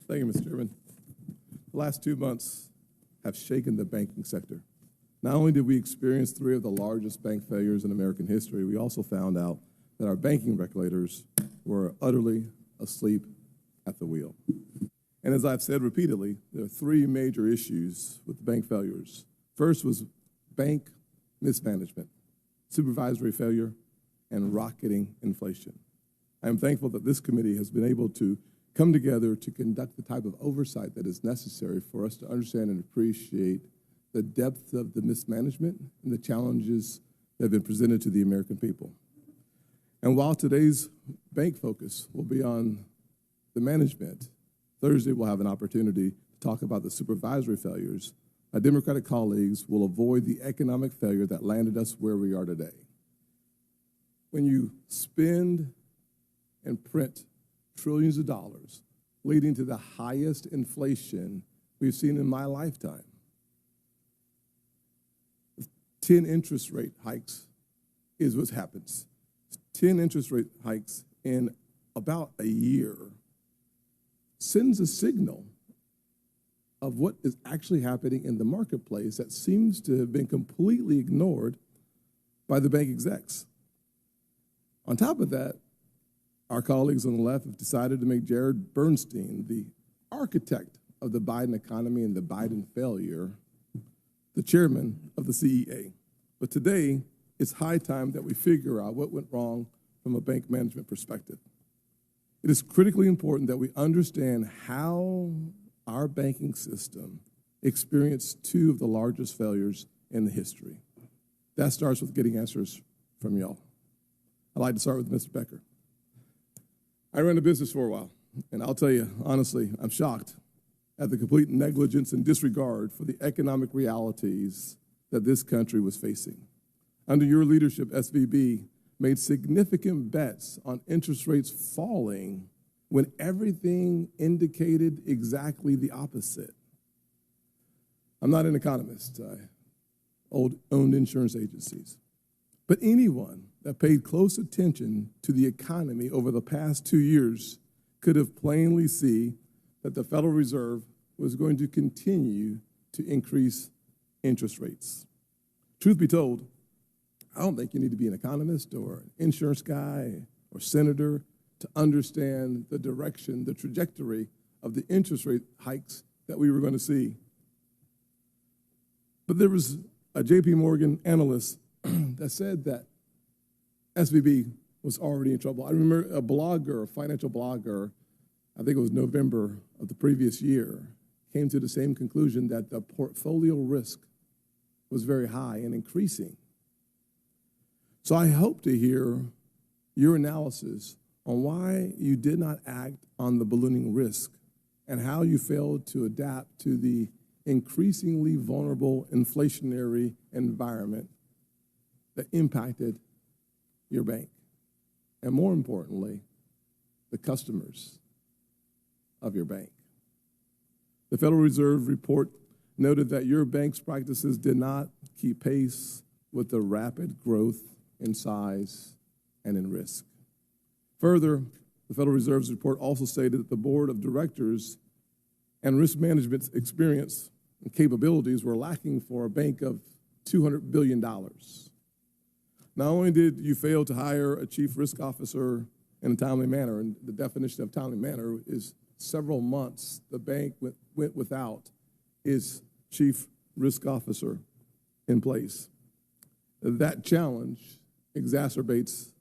Thank you, Mr. Chairman. The last 2 months have shaken the banking sector. Not only did we experience 3 of the largest bank failures in American history, we also found out that our banking regulators were utterly asleep at the wheel. And as I've said repeatedly, there are 3 major issues with bank failures. First was bank mismanagement, supervisory failure, and rocketing inflation. I am thankful that this committee has been able to come together to conduct the type of oversight that is necessary for us to understand and appreciate the depth of the mismanagement and the challenges that have been presented to the American people. And while today's bank focus will be on the management, Thursday we'll have an opportunity to talk about the supervisory failures. My Democratic colleagues will avoid the economic failure that landed us where we are today. When you spend and print trillions of dollars, leading to the highest inflation we've seen in my lifetime, 10 interest rate hikes is what happens. 10 interest rate hikes in about a year sends a signal of what is actually happening in the marketplace that seems to have been completely ignored by the bank execs. On top of that, our colleagues on the left have decided to make Jared Bernstein, the architect of the Biden economy and the Biden failure, the chairman of the CEA. But today, it's high time that we figure out what went wrong from a bank management perspective. It is critically important that we understand how our banking system experienced 2 of the largest failures in the history. That starts with getting answers from y'all. I'd like to start with Mr. Becker. I ran a business for a while, and I'll tell you, honestly, I'm shocked at the complete negligence and disregard for the economic realities that this country was facing. Under your leadership, SVB made significant bets on interest rates falling when everything indicated exactly the opposite. I'm not an economist. I owned insurance agencies. But anyone that paid close attention to the economy over the past 2 years could have plainly seen that the Federal Reserve was going to continue to increase interest rates. Truth be told, I don't think you need to be an economist or an insurance guy or senator to understand the direction, the trajectory of the interest rate hikes that we were going to see. But there was a JP Morgan analyst that said that SVB was already in trouble. I remember a blogger, a financial blogger, I think it was November of the previous year, came to the same conclusion that the portfolio risk was very high and increasing. So I hope to hear your analysis on why you did not act on the ballooning risk and how you failed to adapt to the increasingly vulnerable inflationary environment that impacted your bank, and more importantly, the customers of your bank. The Federal Reserve report noted that your bank's practices did not keep pace with the rapid growth in size and in risk. Further, the Federal Reserve's report also stated that the board of directors and risk management experience and capabilities were lacking for a bank of $200 billion. Not only did you fail to hire a chief risk officer in a timely manner, and the definition of timely manner is several months the bank went without its chief risk officer in place. That challenge exacerbates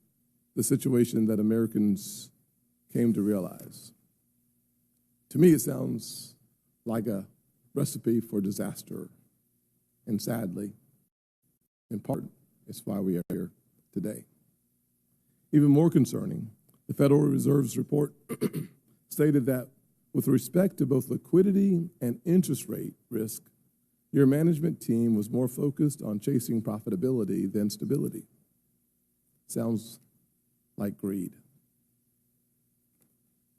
the situation that Americans came to realize. To me, it sounds like a recipe for disaster, and sadly, in part, it's why we are here today. Even more concerning, the Federal Reserve's report stated that with respect to both liquidity and interest rate risk, your management team was more focused on chasing profitability than stability. Sounds like greed.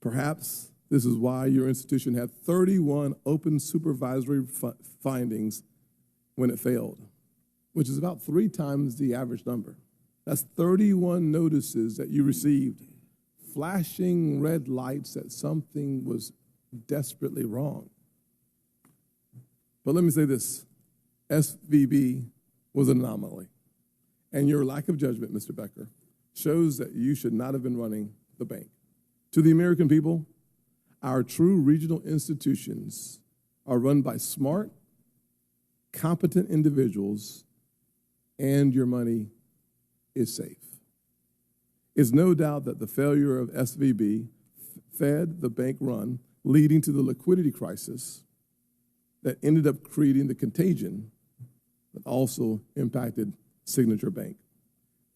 Perhaps this is why your institution had 31 open supervisory findings when it failed, which is about 3 times the average number. That's 31 notices that you received, flashing red lights that something was desperately wrong. But let me say this, SVB was an anomaly. And your lack of judgment, Mr. Becker, shows that you should not have been running the bank. To the American people, our true regional institutions are run by smart, competent individuals, and your money is safe. It's no doubt that the failure of SVB fed the bank run, leading to the liquidity crisis that ended up creating the contagion that also impacted Signature Bank.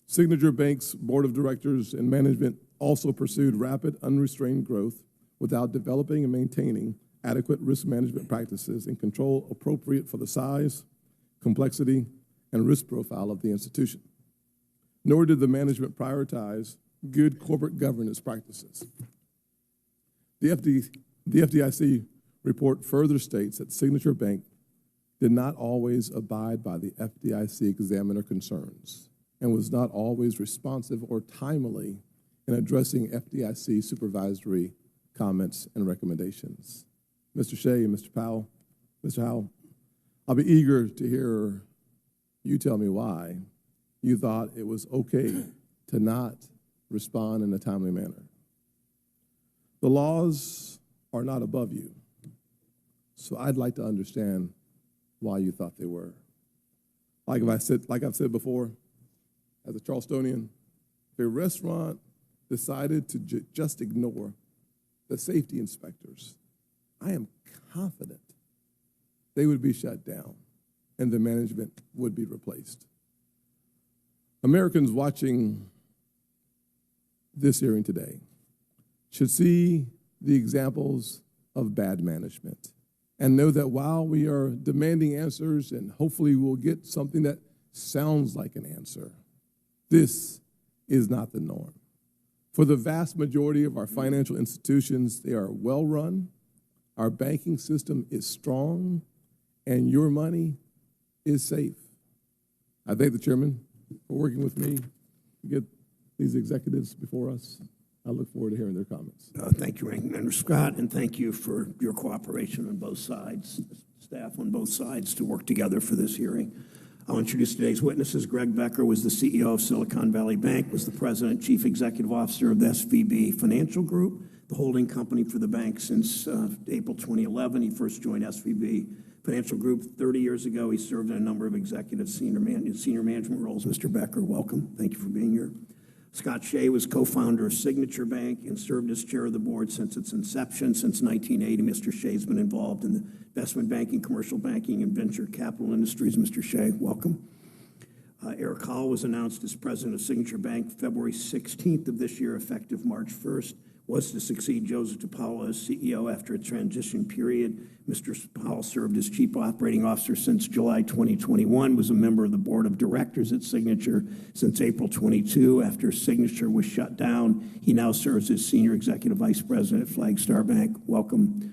Signature Bank's board of directors and management also pursued rapid, unrestrained growth without developing and maintaining adequate risk management practices and control appropriate for the size, complexity, and risk profile of the institution. Nor did the management prioritize good corporate governance practices. The FDIC report further states that Signature Bank did not always abide by the FDIC examiner concerns and was not always responsive or timely in addressing FDIC supervisory comments and recommendations. Mr. Shea and Mr. Powell, Mr. Howell, I'll be eager to hear you tell me why you thought it was okay to not respond in a timely manner. The laws are not above you, so I'd like to understand why you thought they were. Like I've said before, as a Charlestonian, if a restaurant decided to just ignore the safety inspectors, I am confident they would be shut down and the management would be replaced. Americans watching this hearing today should see the examples of bad management and know that while we are demanding answers and hopefully we'll get something that sounds like an answer, this is not the norm. For the vast majority of our financial institutions, they are well run, our banking system is strong, and your money is safe. I thank the chairman for working with me to get these executives before us. I look forward to hearing their comments. Thank you, Ranking Member Scott, and thank you for your cooperation on both sides, staff on both sides, to work together for this hearing. I'll introduce today's witnesses. Greg Becker was the CEO of Silicon Valley Bank, was the president, chief executive officer of the SVB Financial Group, the holding company for the bank since April 2011. He first joined SVB Financial Group 30 years ago. He served in a number of executive senior management roles. Mr. Becker, welcome. Thank you for being here. Scott Shea was co-founder of Signature Bank and served as chair of the board since its inception. Since 1980, Mr. Shea's been involved in the investment banking, commercial banking, and venture capital industries. Mr. Shea, welcome. Eric Hall was announced as president of Signature Bank February 16th of this year, effective March 1st. Was to succeed Joseph DiPaolo as CEO after a transition period. Mr. Powell served as Chief Operating Officer since July 2021, was a member of the Board of Directors at Signature since April 22. After Signature was shut down, he now serves as Senior Executive Vice President at Flagstar Bank. Welcome.